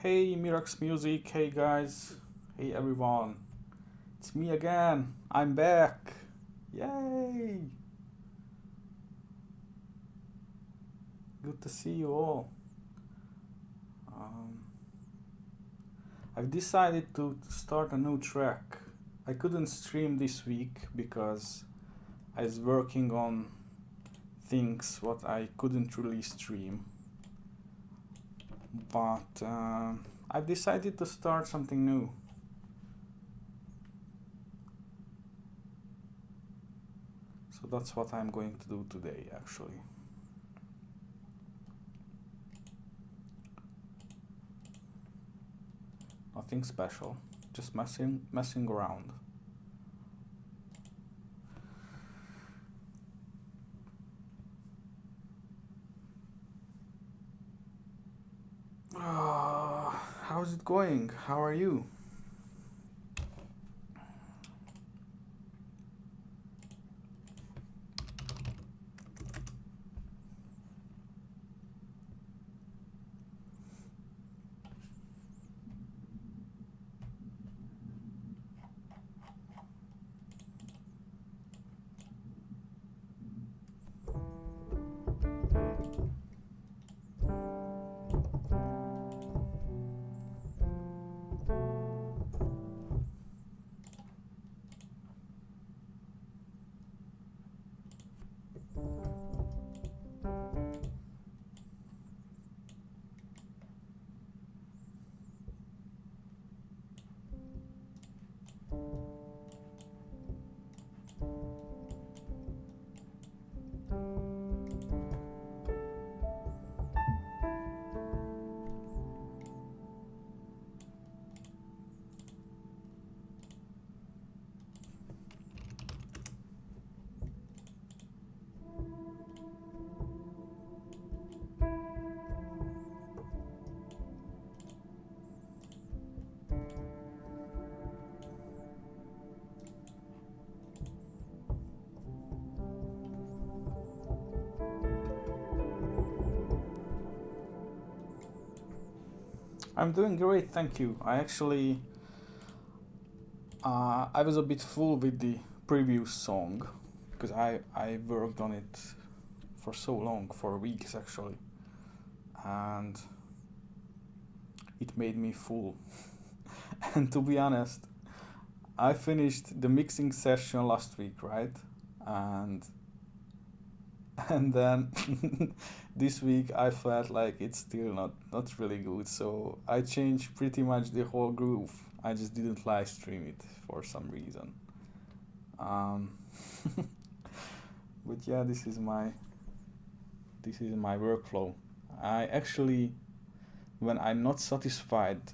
Hey Mirax Music, hey guys, hey everyone, it's me again, I'm back, yay! Good to see you all. Um, I've decided to start a new track. I couldn't stream this week because I was working on things what I couldn't really stream. But I've decided to start something new. So that's what I'm going to do today, actually. Nothing special, just messing around. How's it going? How are you? I'm doing great, thank you. I actually, I was a bit full with the previous song because I worked on it for so long, for weeks actually, and it made me full. And to be honest, I finished the mixing session last week, right? And then this week I felt like it's still not really good, so I changed pretty much the whole groove. I just didn't live stream it for some reason. But yeah, this is my workflow. I actually, when I'm not satisfied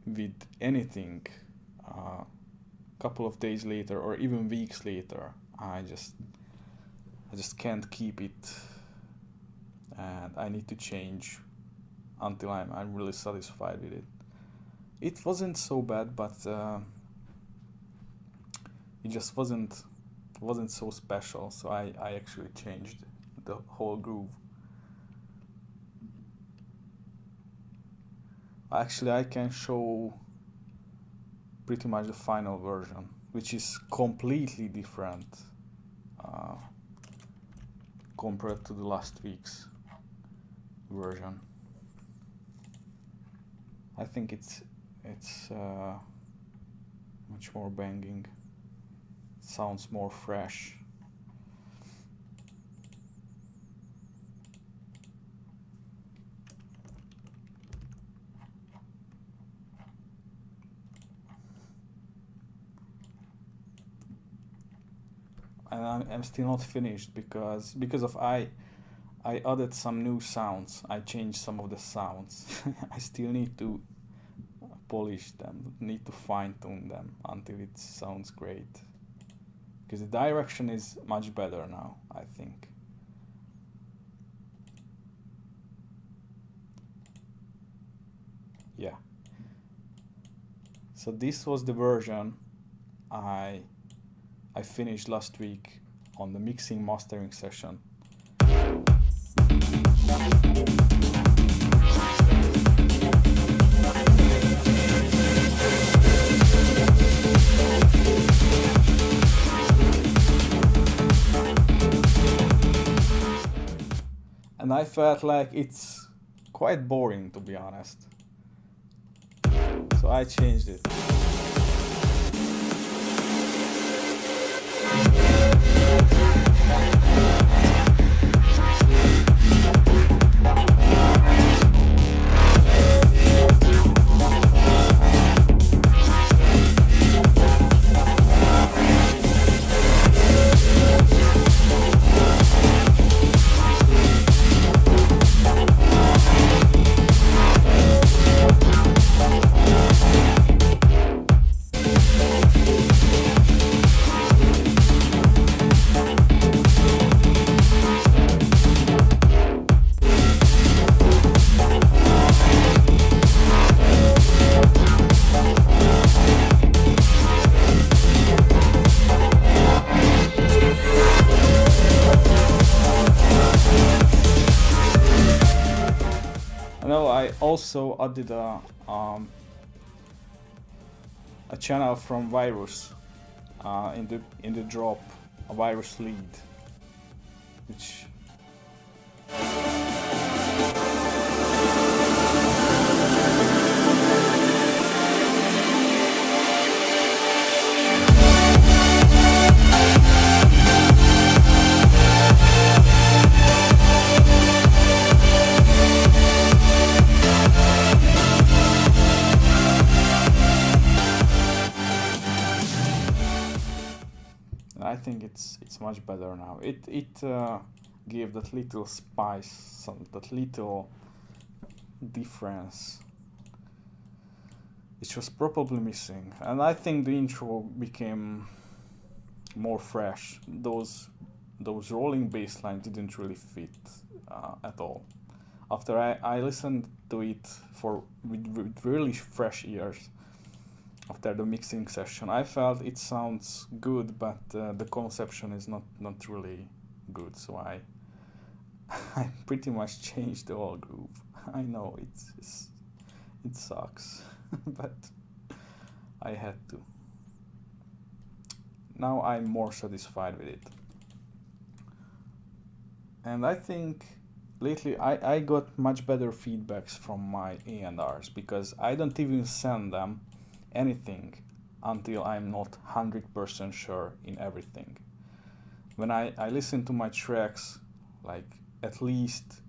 with anything, a couple of days later or even weeks later, I just can't keep it, and I need to change until I'm really satisfied with it. It wasn't so bad, but it just wasn't so special, so I actually changed the whole groove. Actually, I can show pretty much the final version, which is completely different compared to the last week's version. I think it's much more banging. It sounds more fresh. And I'm still not finished because of I added some new sounds. I changed some of the sounds. I still need to polish them, need to fine tune them until it sounds great. Because the direction is much better now, I think. Yeah. So this was the version I finished last week on the mixing mastering session. and I felt like it's quite boring, to be honest. So I changed it. No, I also added a channel from Virus in the drop, a Virus lead, which I think it's much better now. It gave that little spice, that little difference, which was probably missing. And I think the intro became more fresh. Those rolling bass lines didn't really fit at all. After I listened to it with really fresh ears. After the mixing session, I felt it sounds good, but the conception is not really good. So I pretty much changed the whole groove. I know it sucks, but I had to. Now I'm more satisfied with it, and I think lately I got much better feedbacks from my A&Rs, because I don't even send them anything until I'm not 100% sure in everything. When I listen to my tracks, like at least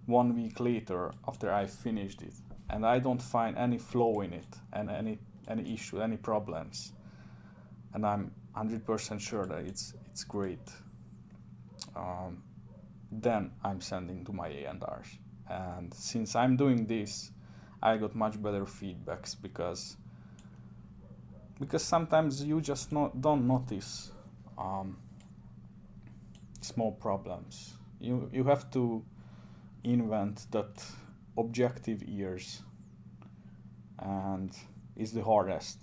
1 week later after I finished it, and I don't find any flaw in it and any issue, any problems, and I'm 100% sure that it's great, then I'm sending to my A&Rs. And since I'm doing this, I got much better feedbacks, because sometimes you just don't notice small problems. You have to invent that objective ears, and it's the hardest.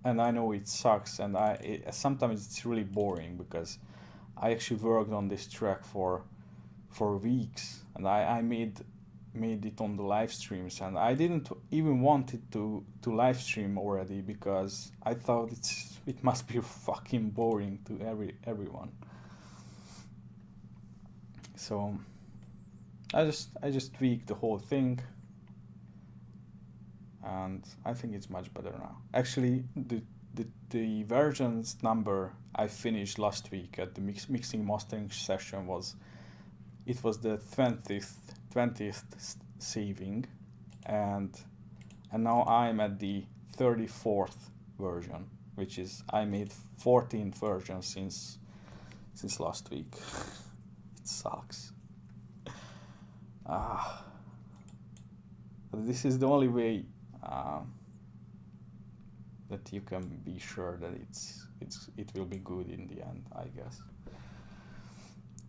And I know it sucks, and sometimes it's really boring, because I actually worked on this track for weeks, and I made it on the live streams, and I didn't even want it to live stream already, because I thought it must be fucking boring to everyone. So I just tweaked the whole thing, and I think it's much better now. Actually, the versions number I finished last week at the mixing mastering session was the 20th saving, and now I'm at the 34th version, which is I made 14 versions since last week. It sucks. This is the only way that you can be sure that it will be good in the end, I guess.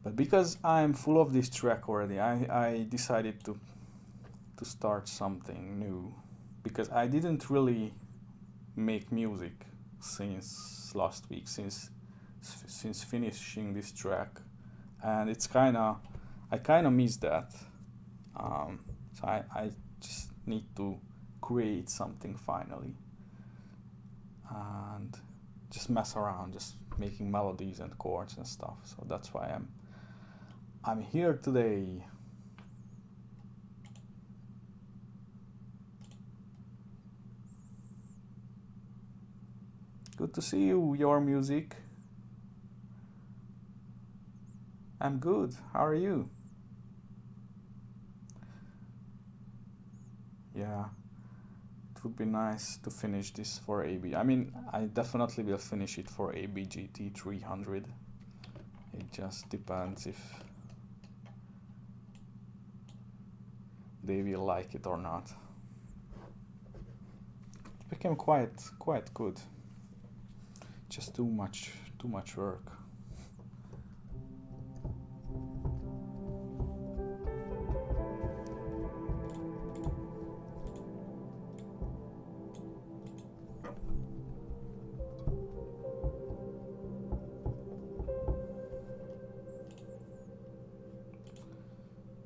But because I'm full of this track already, I decided to start something new, because I didn't really make music since last week, since finishing this track, and I kind of miss that. So I just need to create something finally, and just mess around, just making melodies and chords and stuff. So that's why I'm here today. Good to see you, your music. I'm good. How are you? Yeah, it would be nice to finish this for AB. I mean, I definitely will finish it for ABGT 300. It just depends if they will like it or not. It became quite good. Just too much work.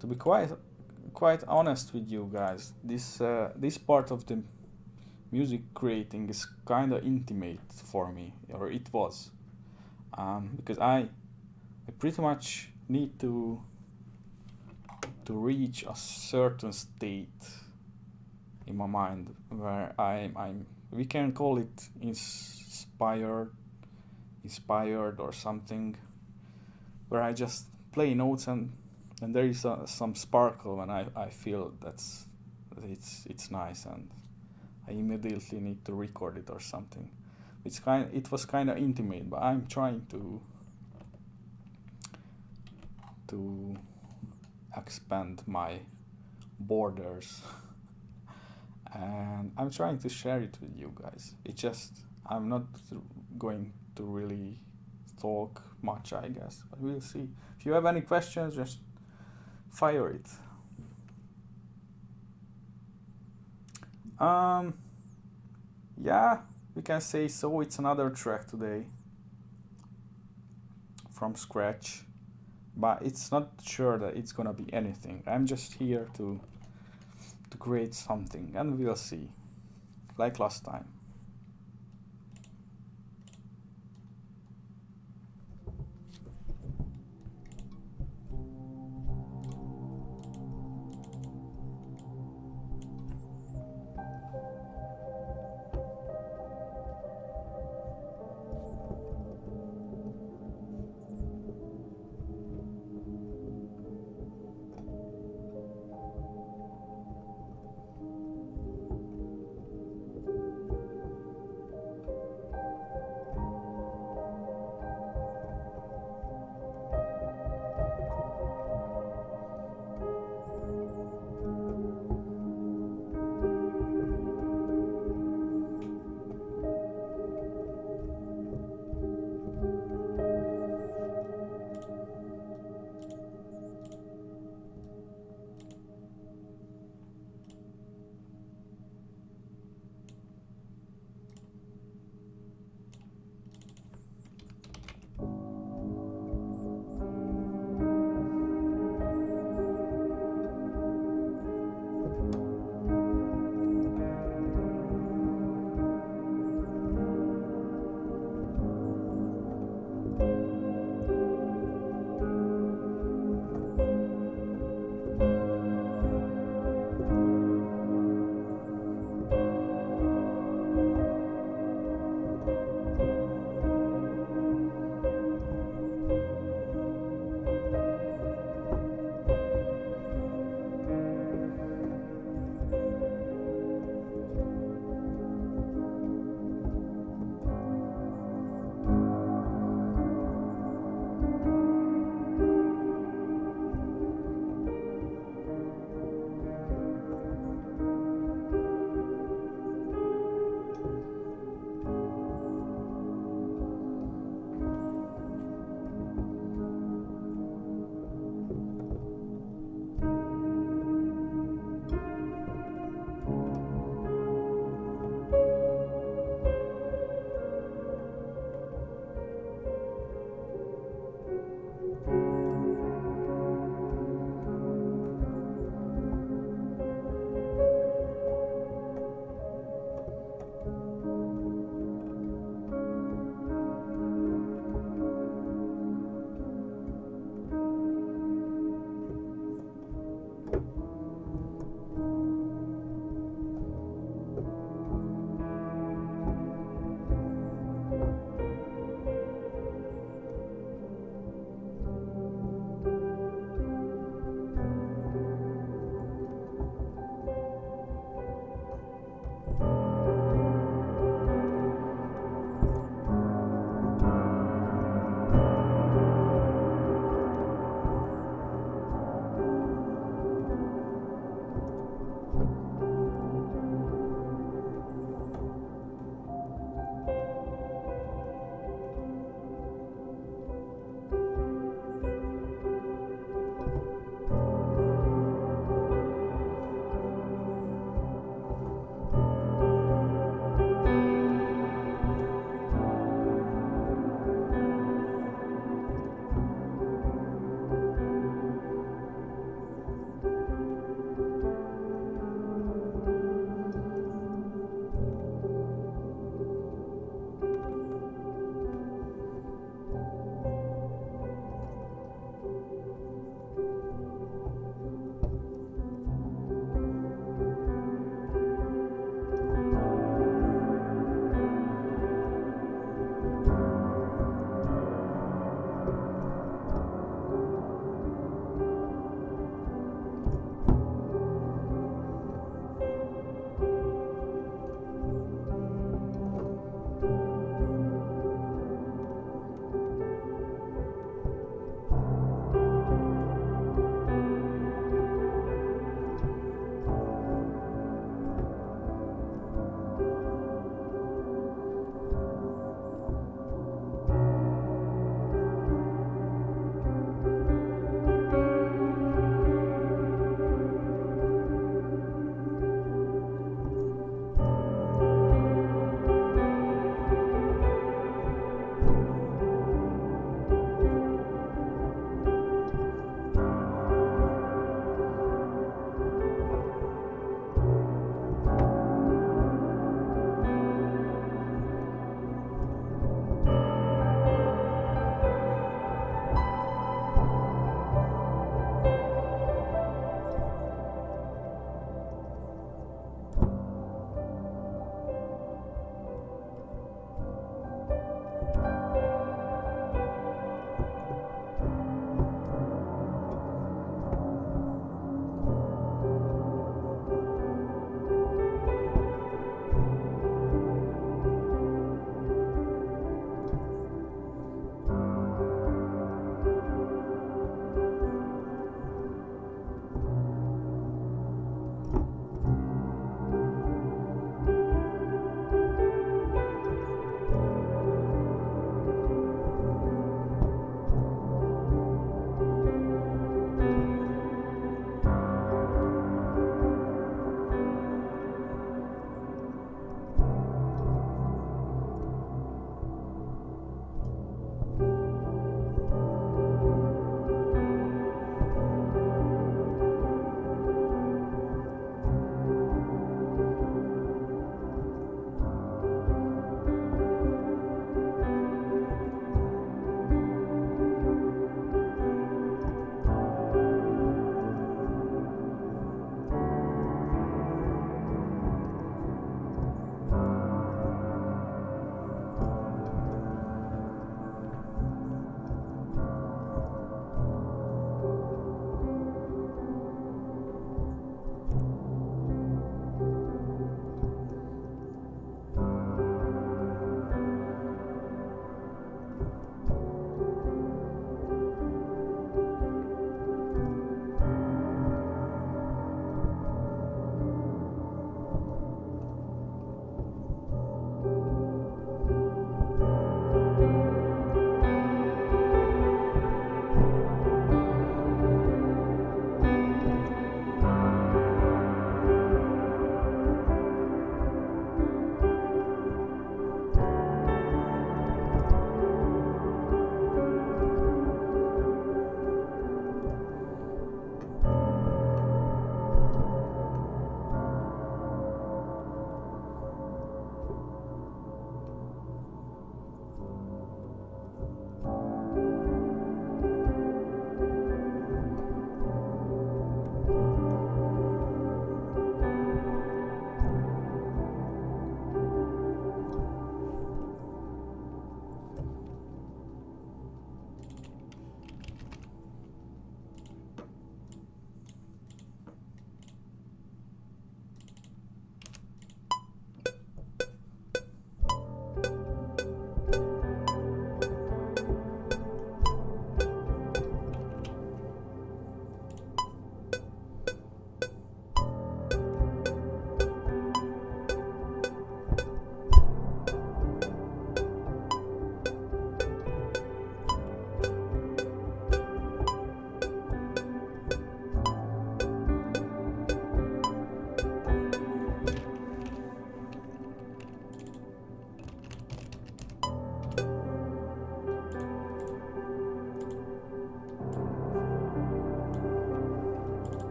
To be quite honest with you guys, this part of the music creating is kind of intimate for me, or it was, because I pretty much need to reach a certain state in my mind where I'm we can call it inspired or something, where I just play notes and there is some sparkle when I feel that it's nice, and I immediately need to record it or something. It was kind of intimate, but I'm trying to expand my borders and I'm trying to share it with you guys. It just I'm not going to really talk much, I guess, but we'll see. If you have any questions, just fire it. Yeah, we can say so. It's another track today from scratch, but it's not sure that it's gonna be anything. I'm just here to create something, and we'll see, like last time.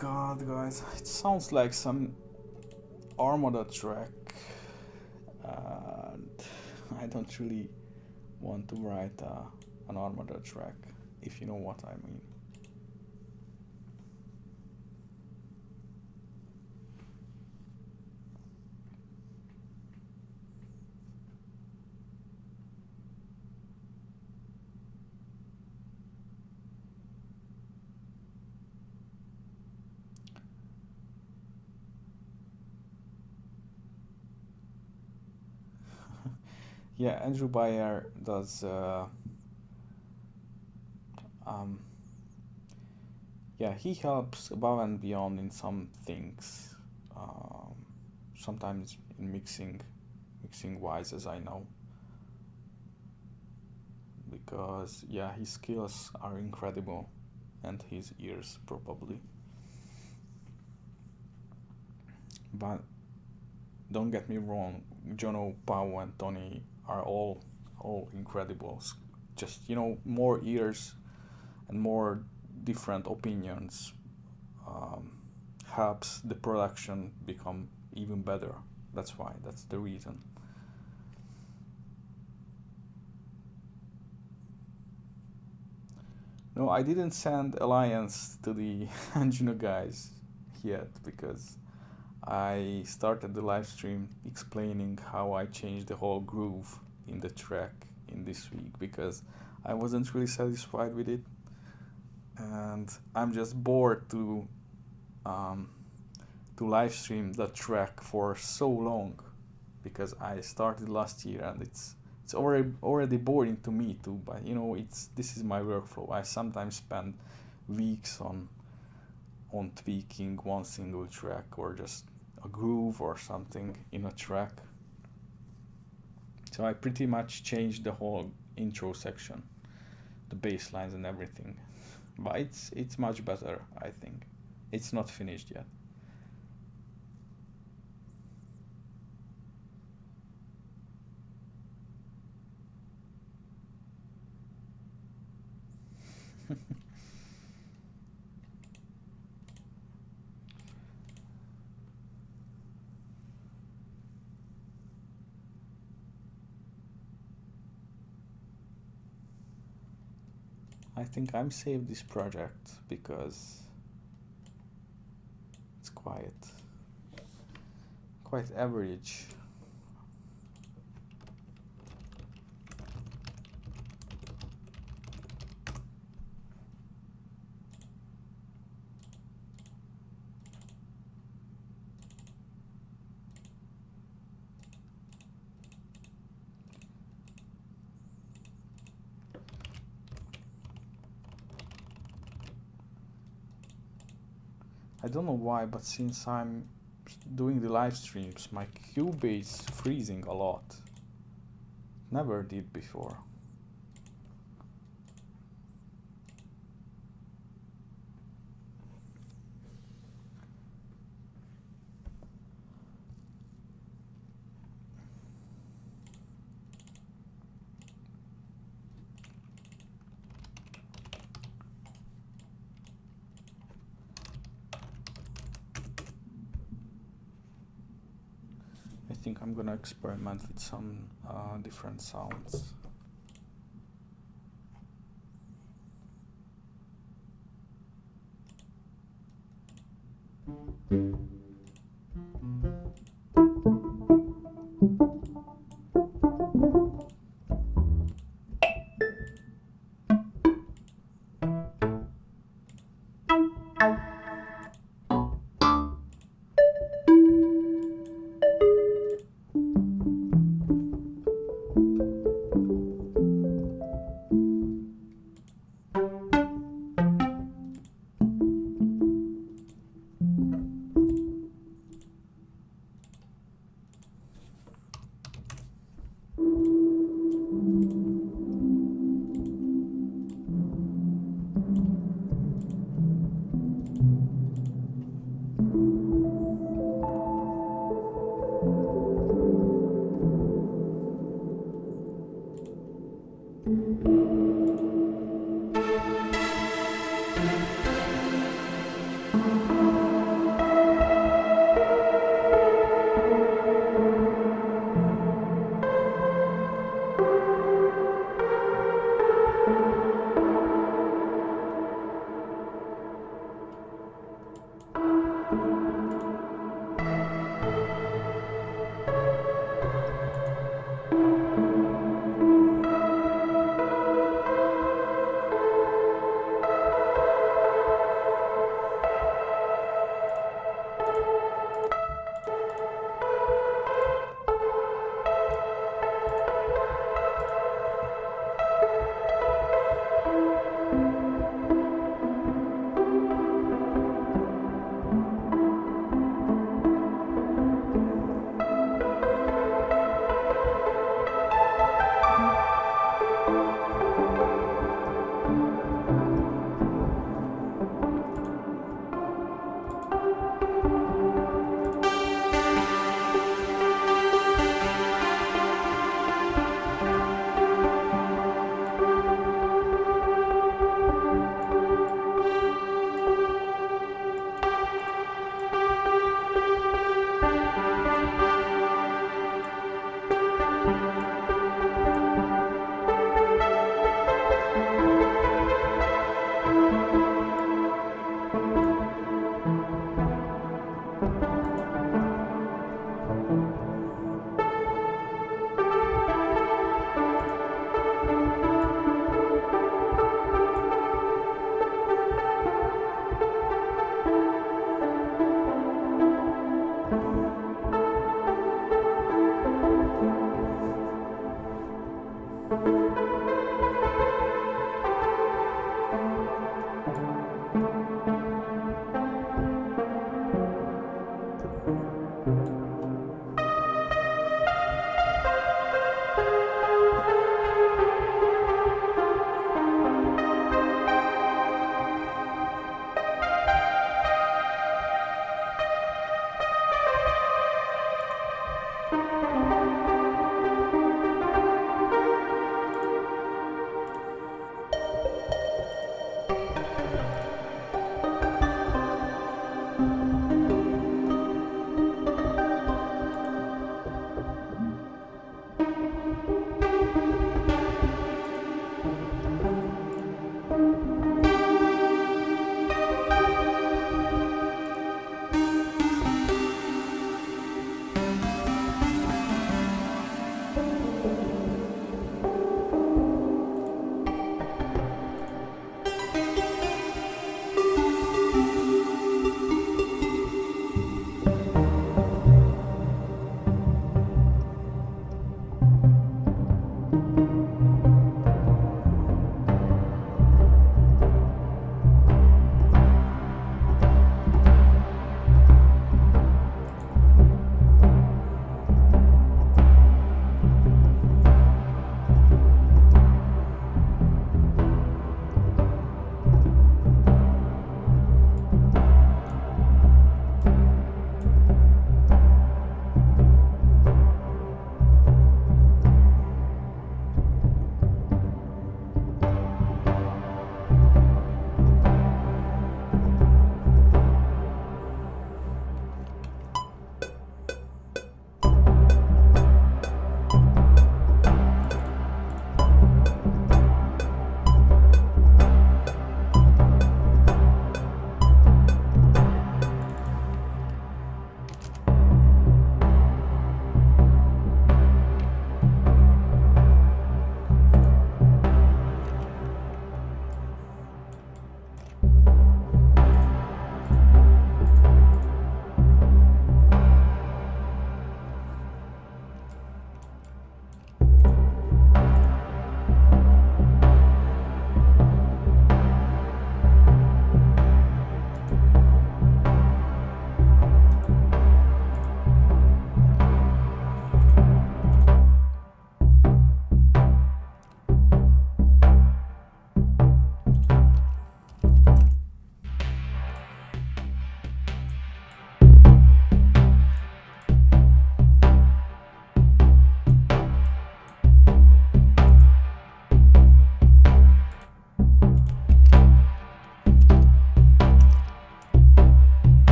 god, guys, it sounds like some Armada track, and I don't really want to write an Armada track, if you know what I mean. Yeah, Andrew Bayer does yeah, he helps above and beyond in some things, sometimes in mixing wise, as I know, because yeah, his skills are incredible, and his ears probably. But don't get me wrong, Jono, Pau, and Tony are all incredible. Just, you know, more ears and more different opinions helps the production become even better. That's why, that's the reason. No, I didn't send Alliance to the Anjuno guys yet, because I started the live stream explaining how I changed the whole groove in the track in this week, because I wasn't really satisfied with it, and I'm just bored to live stream that track for so long, because I started last year, and it's already boring to me too. But you know, this is my workflow. I sometimes spend weeks on tweaking one single track, or just a groove or something in a track. So I pretty much changed the whole intro section, the bass lines and everything. But it's much better, I think. It's not finished yet. I think I'm saved this project because it's quite average. I don't know why, but since I'm doing the live streams, my Cubase freezing a lot. Never did before. I think I'm gonna experiment with some different sounds.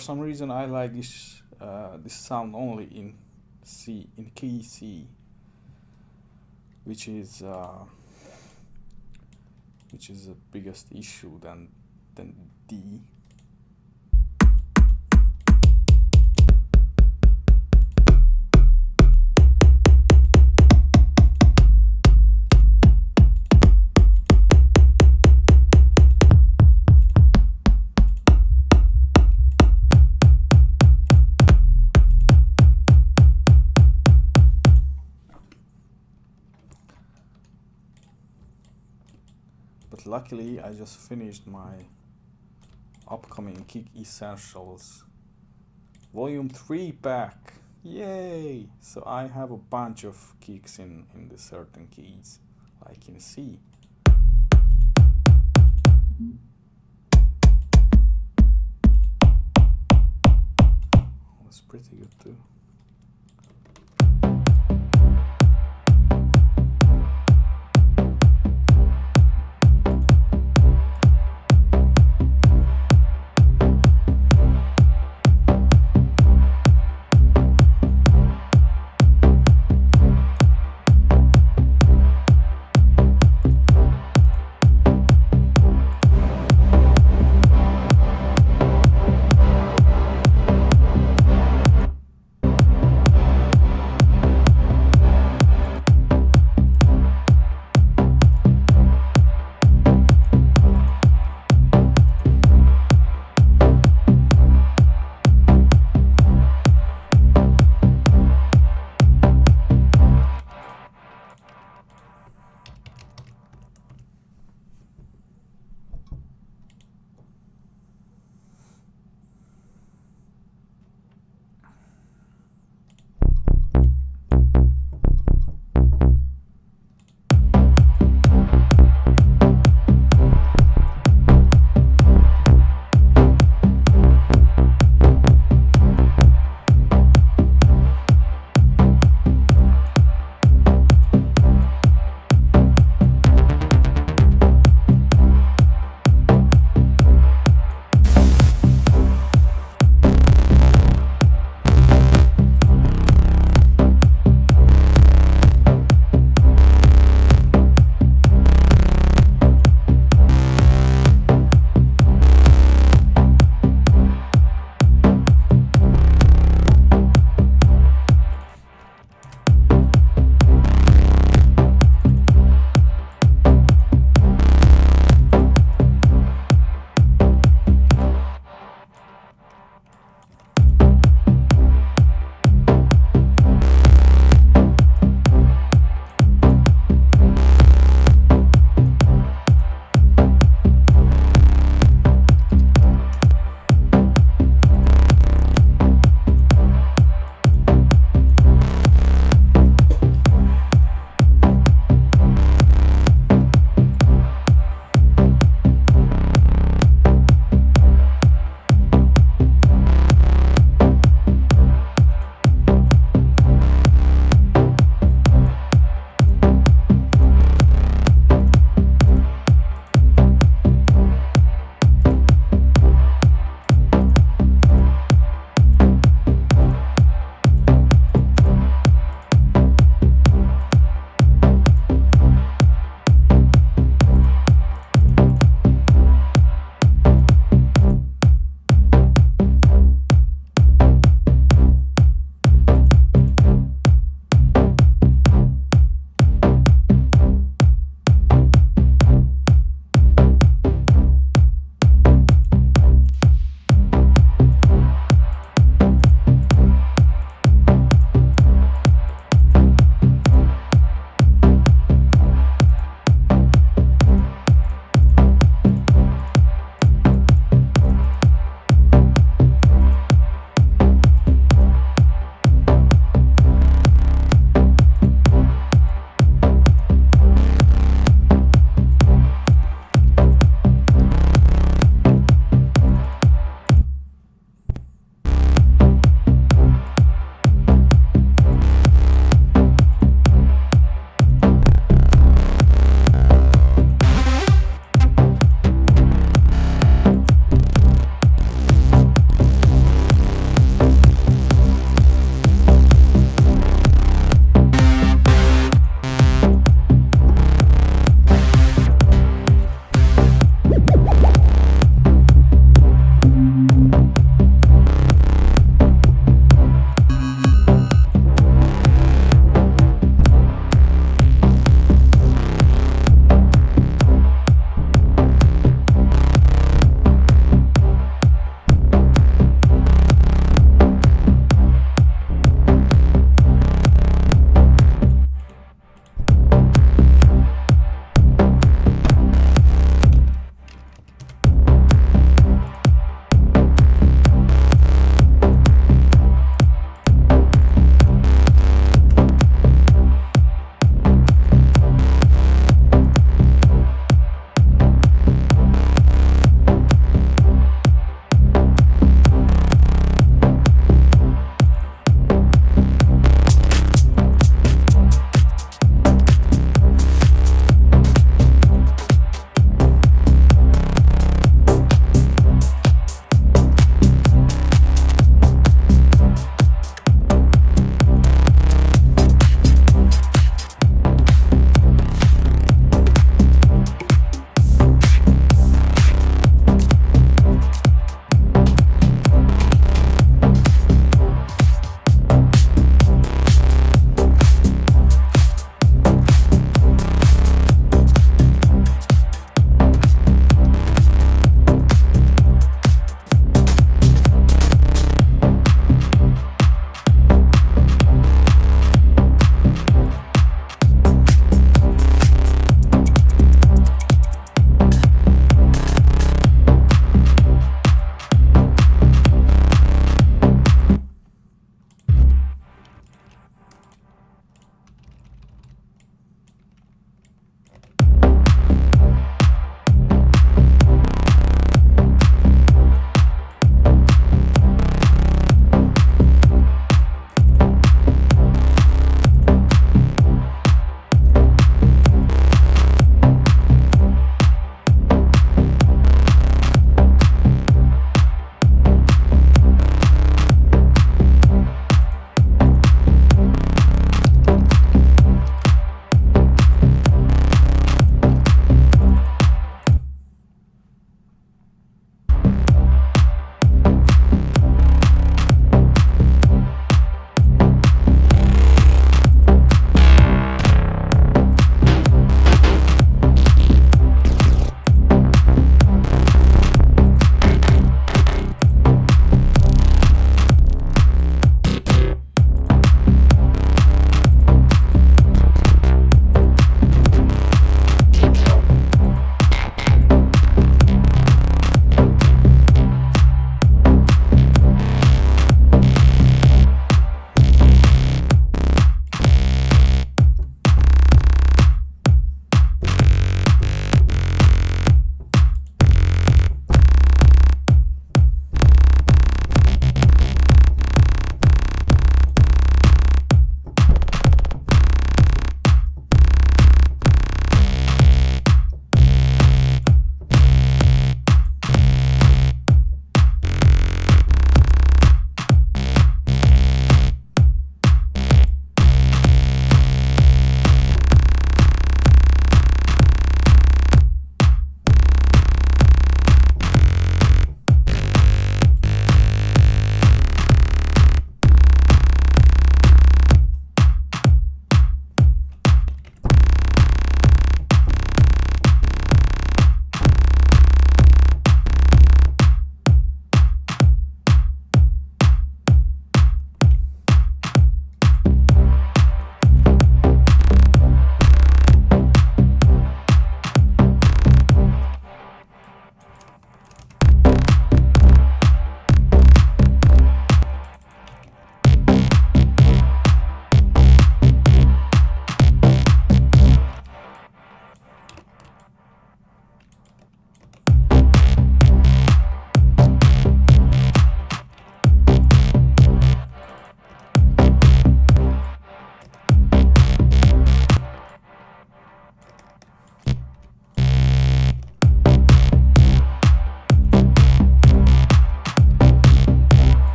for some reason I like this sound only in C, in key C, which is the biggest issue than D. But luckily I just finished my upcoming Kick Essentials Volume 3 pack. Yay! So I have a bunch of kicks in the certain keys, like in C. That's pretty good too.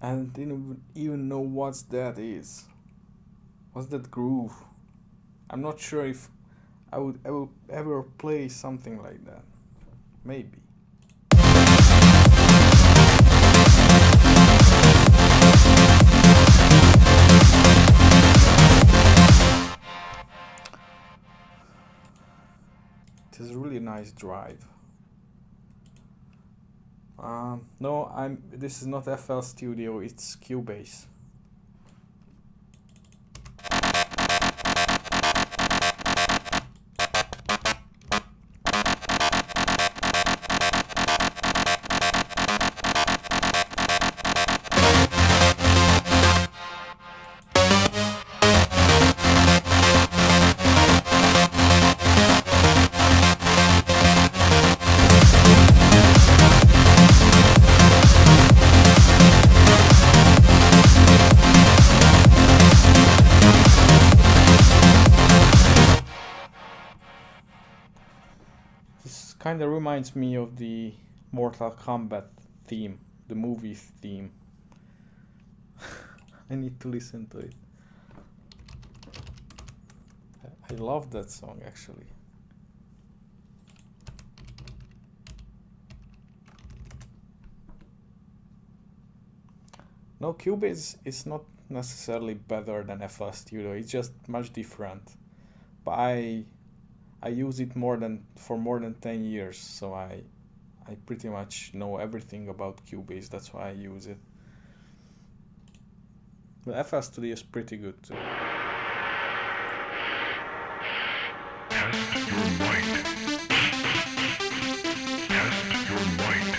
I didn't even know what that is. What's that groove? I'm not sure if I would ever play something like that. Maybe. It is a really nice drive. No, this is not FL Studio, it's Cubase. Kind of reminds me of the Mortal Kombat theme, the movie theme. I need to listen to it. I love that song actually. No, Cubase is not necessarily better than FL Studio, it's just much different. But I use it for more than 10 years, so I pretty much know everything about Cubase, that's why I use it. But FL Studio is pretty good too. Test your might. Test your might.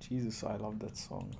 Jesus, I love that song.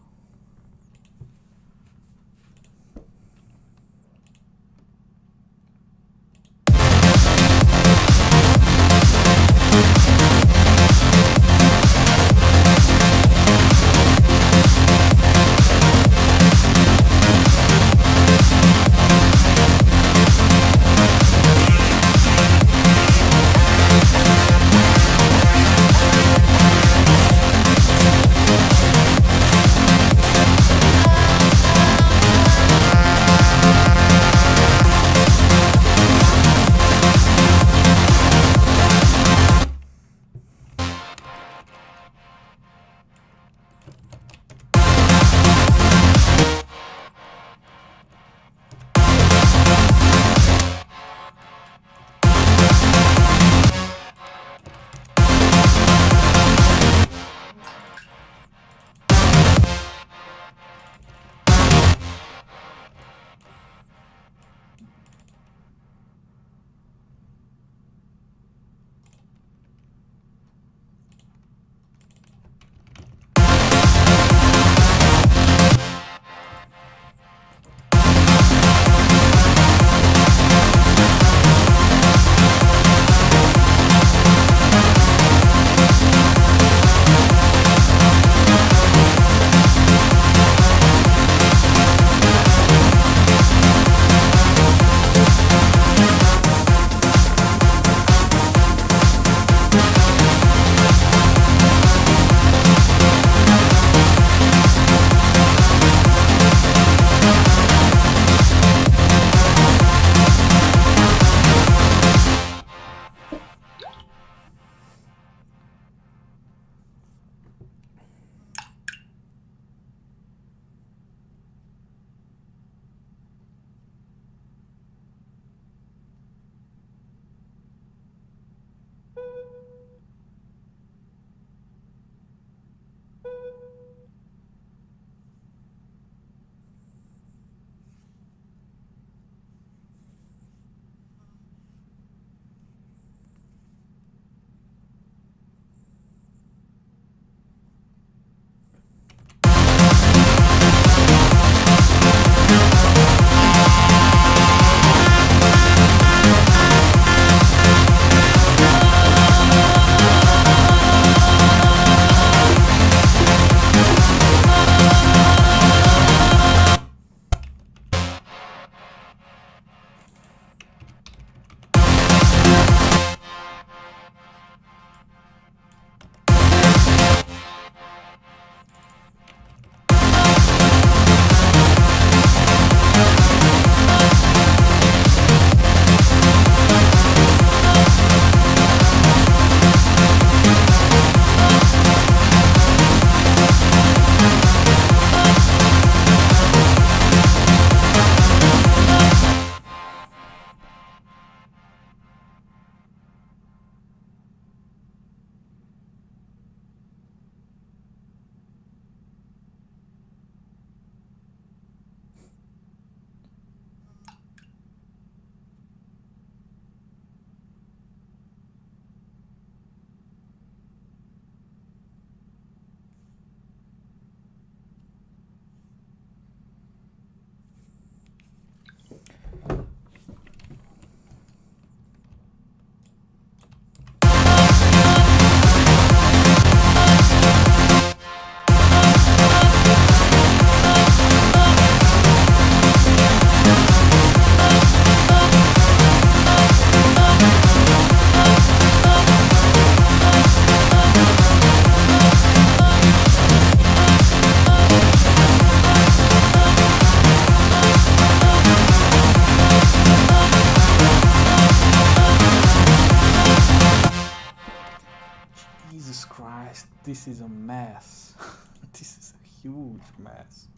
Jesus Christ, this is a mess. This is a huge mess.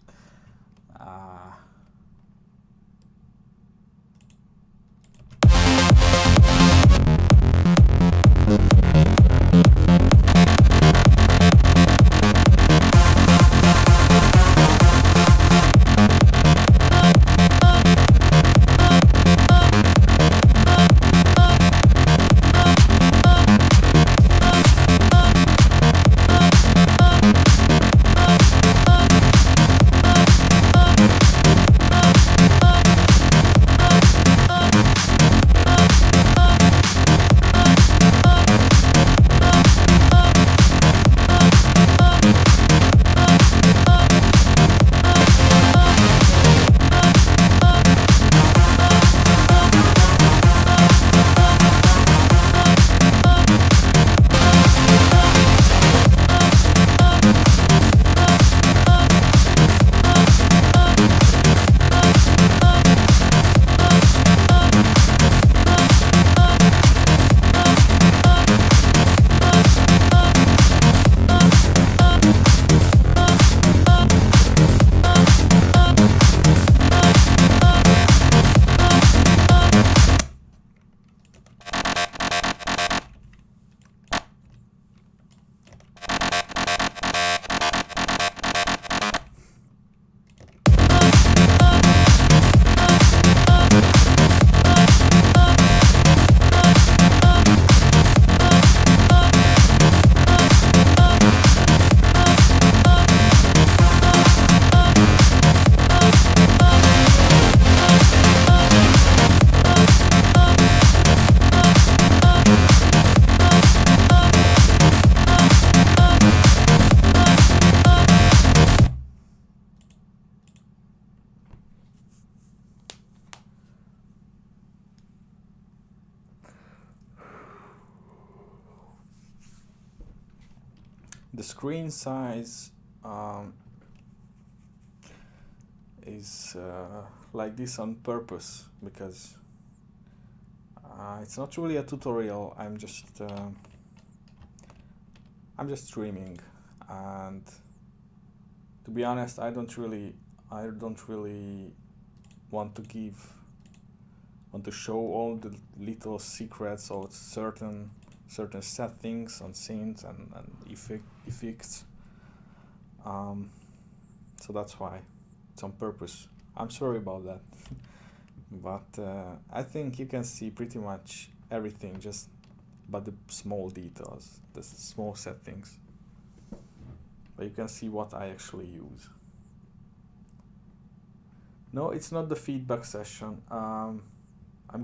The screen size is like this on purpose because it's not really a tutorial. I'm just streaming, and to be honest, I don't really want to show all the little secrets of certain settings on scenes and effects. So that's why it's on purpose. I'm sorry about that. But I think you can see pretty much everything, just but the small details, the small settings. But you can see what I actually use. No, it's not the feedback session. I'm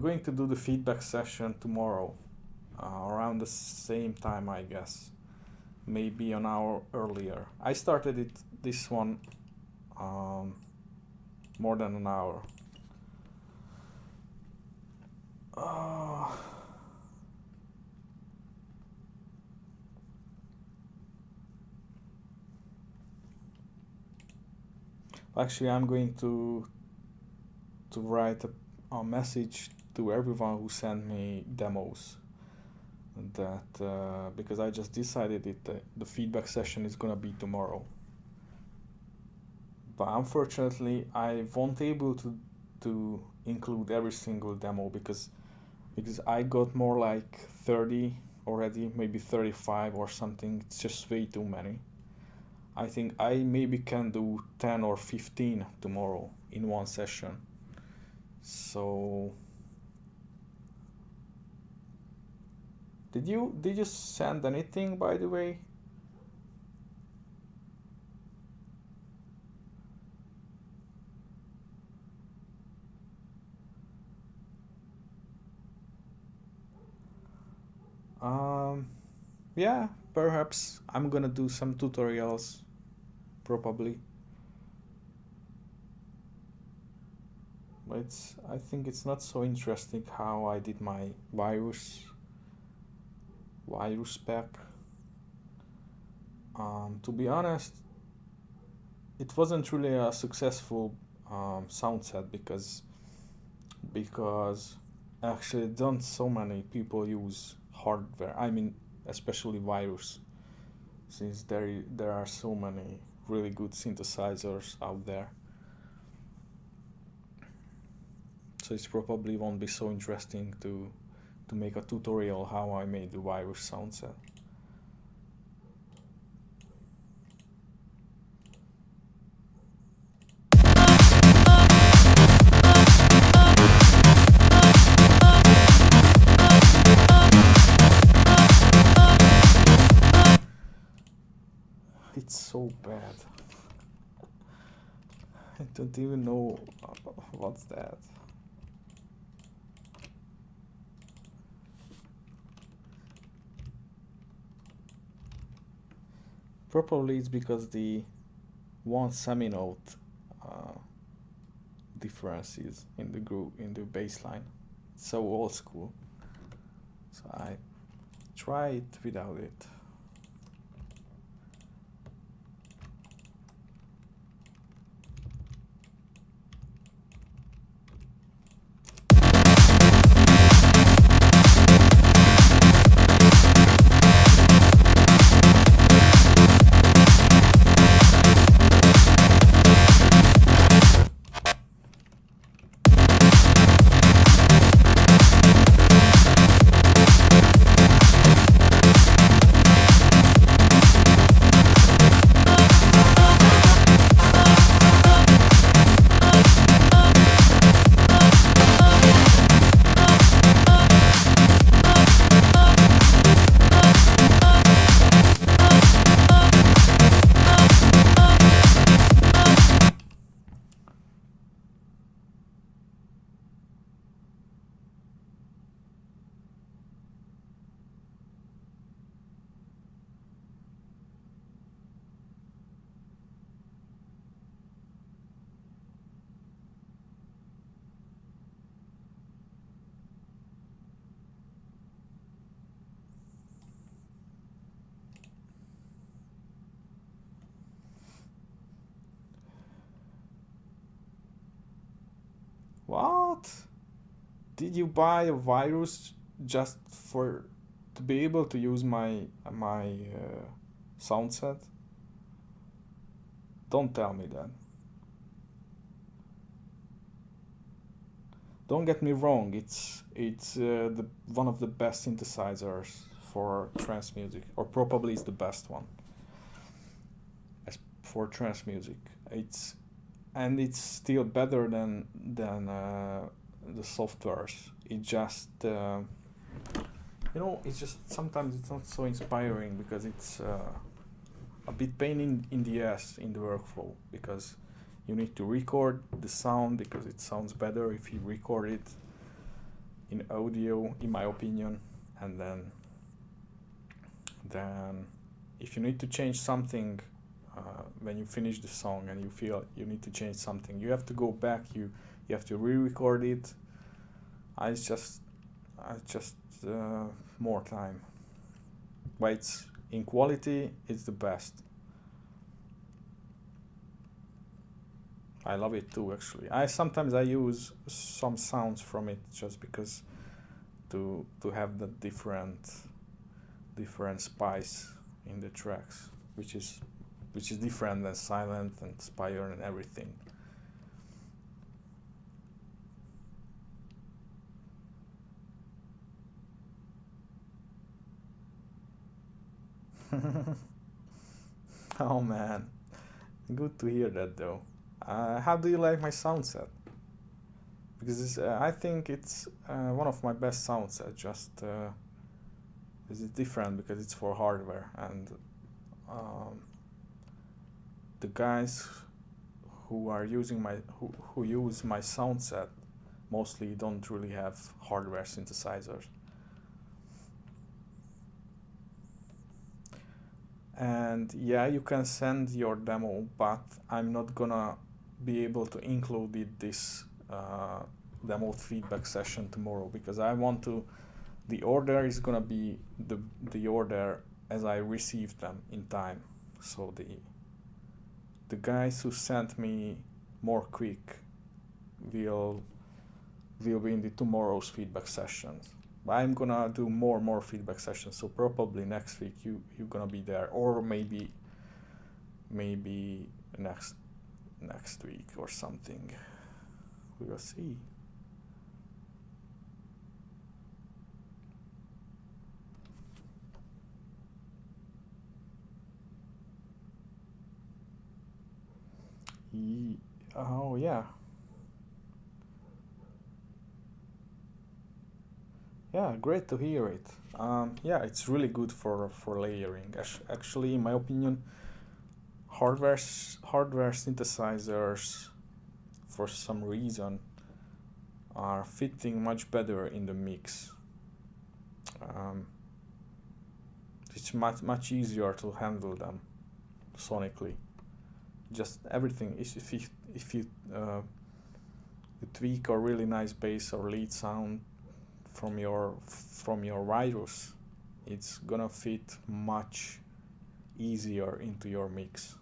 going to do the feedback session tomorrow, around the same time, I guess. Maybe an hour earlier. I started this one more than an hour. Actually, I'm going to write a message to everyone who sent me demos. That because I just decided the feedback session is gonna be tomorrow. But unfortunately, I won't able to include every single demo because I got more like 30 already, maybe 35 or something. It's just way too many. I think I maybe can do 10 or 15 tomorrow in one session. So did you send anything, by the way? Yeah, perhaps I'm gonna do some tutorials, probably. But I think it's not so interesting how I did my virus pack. To be honest, it wasn't really a successful sound set because actually don't so many people use hardware. I mean, especially virus. since there are so many really good synthesizers out there. So it probably won't be so interesting to make a tutorial how I made the virus sound set. It's so bad. I don't even know what's that. Probably it's because the one seminote differences in the group in the bass line. It's so old school. So I try it without it. What? Did you buy a virus just for to be able to use my sound set? Don't tell me that. Don't get me wrong. It's the one of the best synthesizers for trance music, or probably it's the best one. As for trance music, it's still better than the softwares. It just it's just sometimes it's not so inspiring because it's a bit pain in the ass in the workflow, because you need to record the sound because it sounds better if you record it in audio, in my opinion, and then if you need to change something when you finish the song and you feel you need to change something, you have to go back, you have to re-record it. It's just more time, but it's in quality it's the best. I love it too, actually. I sometimes use some sounds from it just because to have the different spice in the tracks, which is different than silent and spire and everything. Oh man, good to hear that though. How do you like my sound set? Because I think it's one of my best sound sets. Just is it different because it's for hardware, and the guys who are using who use my sound set mostly don't really have hardware synthesizers. And yeah, you can send your demo, but I'm not gonna be able to include it this demo feedback session tomorrow, because I want to, the order is gonna be the order as I received them in time. So the guys who sent me more quick will be in the tomorrow's feedback sessions. I'm gonna do more feedback sessions, so probably next week you're gonna be there, or maybe next week or something. We will see. Oh yeah. Yeah, great to hear it. Yeah, it's really good for layering. Actually, in my opinion, hardware synthesizers, for some reason, are fitting much better in the mix. It's much easier to handle them sonically. Just everything is if you tweak a really nice bass or lead sound from your virus, it's gonna fit much easier into your mix.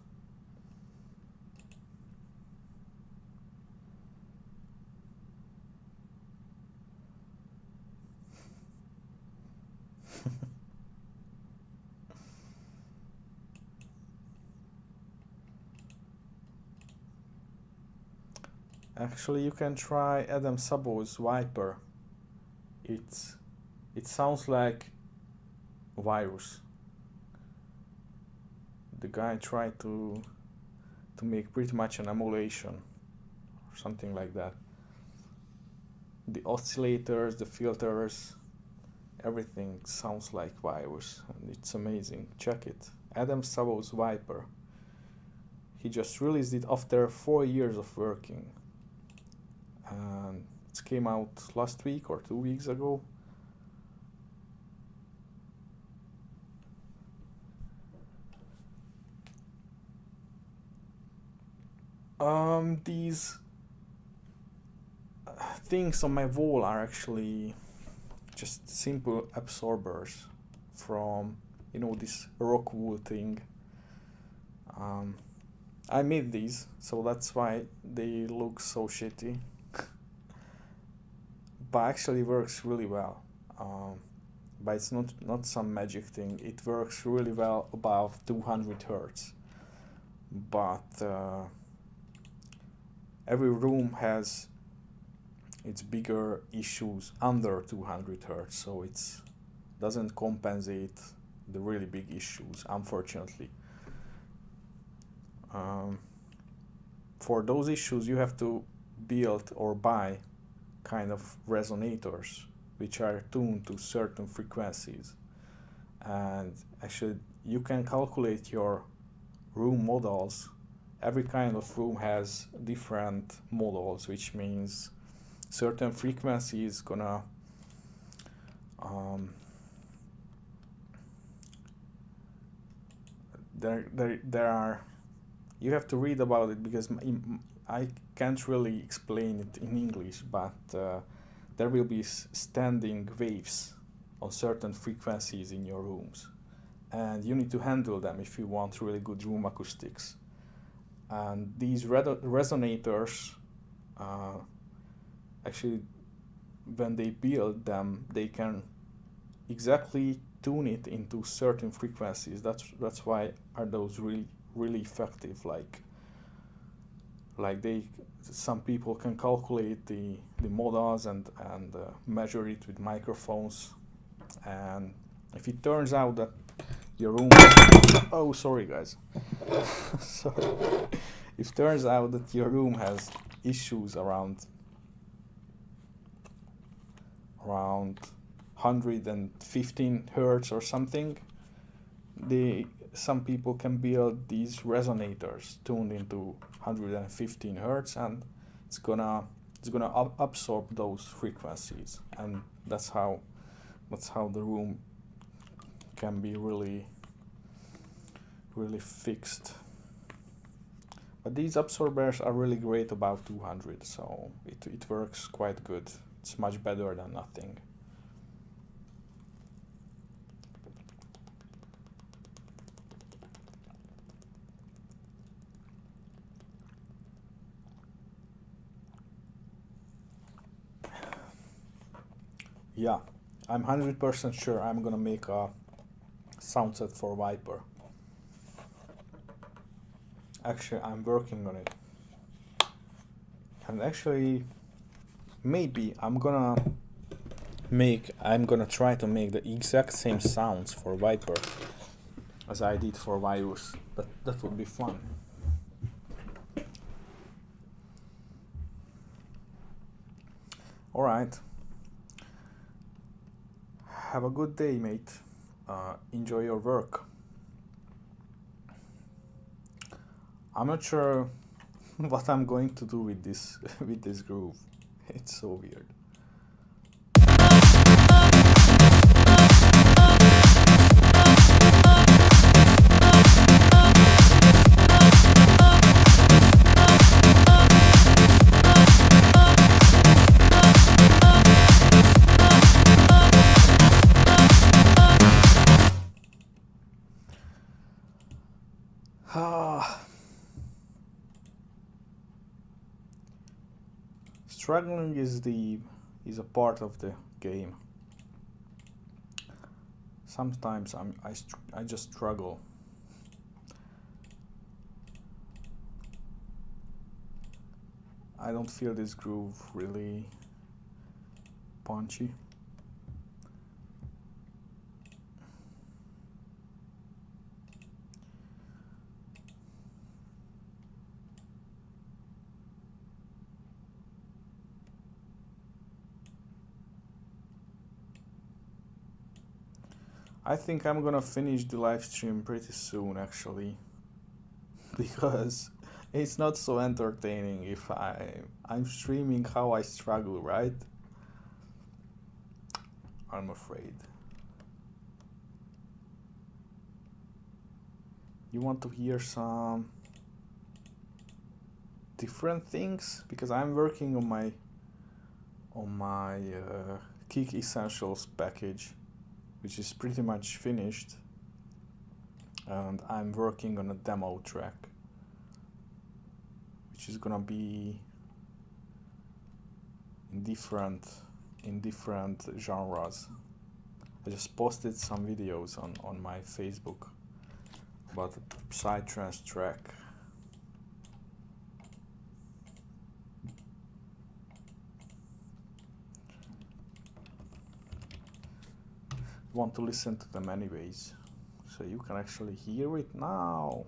Actually, you can try Adam Sabo's Viper. It sounds like virus. The guy tried to make pretty much an emulation or something like that. The oscillators, the filters, everything sounds like virus, and it's amazing. Check it. Adam Sabo's Viper. He just released it after 4 years of working, and it came out last week or 2 weeks ago. These things on my wall are actually just simple absorbers from, this rock wool thing. I made these, so that's why they look so shitty. But actually works really well. But it's not some magic thing. It works really well above 200 hertz. But every room has its bigger issues under 200 hertz, so it doesn't compensate the really big issues, unfortunately. For those issues, you have to build or buy kind of resonators which are tuned to certain frequencies, and actually you can calculate your room models. Every kind of room has different models, which means certain frequencies gonna there are, you have to read about it because I can't really explain it in English, but there will be standing waves on certain frequencies in your rooms, and you need to handle them if you want really good room acoustics. And these resonators, actually, when they build them, they can exactly tune it into certain frequencies. That's why are those really effective. Like some people can calculate the models and measure it with microphones, and if it turns out that your room, oh sorry guys, sorry, if it turns out that your room has issues around 115 hertz or something, some people can build these resonators tuned into 115 hertz, and it's gonna absorb those frequencies, and that's how the room can be really fixed. But these absorbers are really great above 200, so it works quite good. It's much better than nothing. Yeah, I'm 100% sure I'm gonna make a sound set for Viper. Actually, I'm working on it. And actually, maybe I'm gonna try to make the exact same sounds for Viper as I did for Virus. That would be fun. Alright. Have a good day, mate. Enjoy your work. I'm not sure what I'm going to do with this with this groove. It's so weird. Struggling is a part of the game. Sometimes I just struggle. I don't feel this groove really punchy. I think I'm gonna finish the live stream pretty soon, actually, because it's not so entertaining if I'm streaming how I struggle, right? I'm afraid. You want to hear some different things? Because I'm working on my Kick Essentials package, which is pretty much finished, and I'm working on a demo track, which is gonna be in different genres. I just posted some videos on my Facebook about the Psytrance track. Want to listen to them anyways, so you can actually hear it now.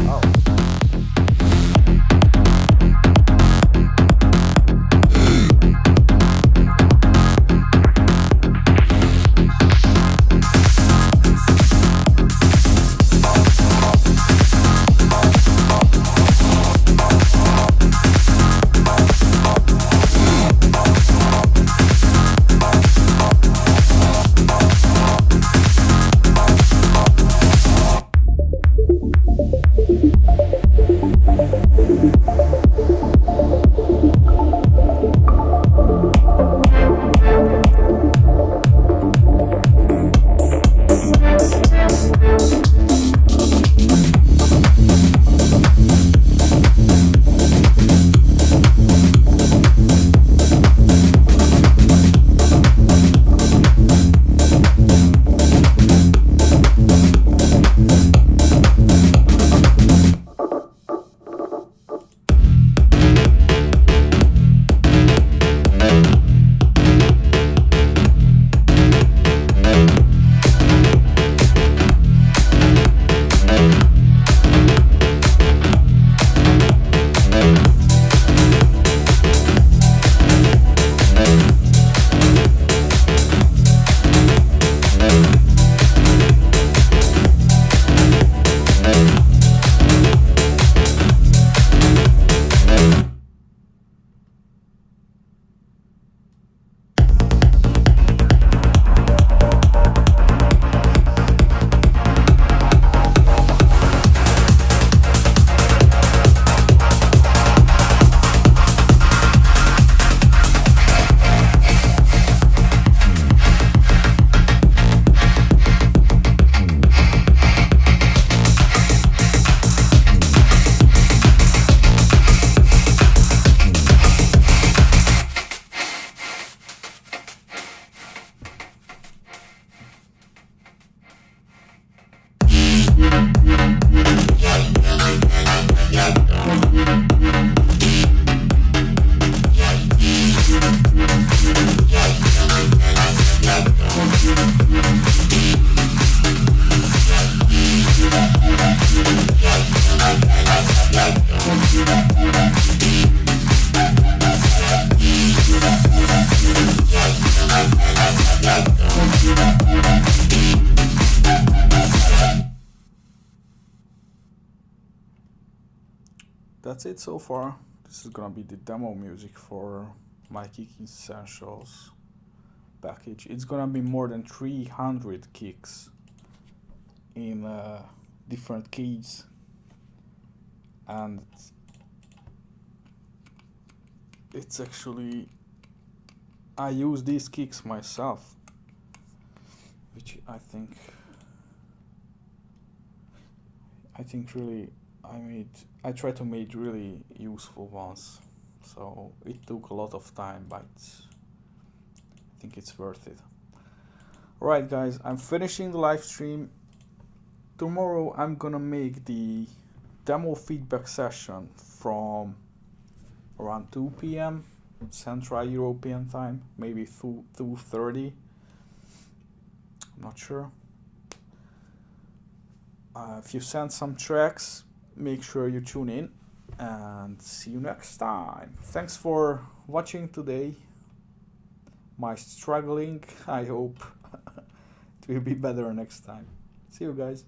Oh. that's it so far. This is gonna be the demo music for my Kick Essentials package. It's gonna be more than 300 kicks in different keys, and it's actually, I use these kicks myself, which I think really I try to make really useful ones. So it took a lot of time, but I think it's worth it. Alright guys, I'm finishing the live stream. Tomorrow I'm gonna make the demo feedback session from around 2 p.m. Central European time, maybe 2:30. I'm not sure. If you send some tracks, make sure you tune in, and see you next time. Thanks for watching today. My struggling, I hope it will be better next time. See you guys.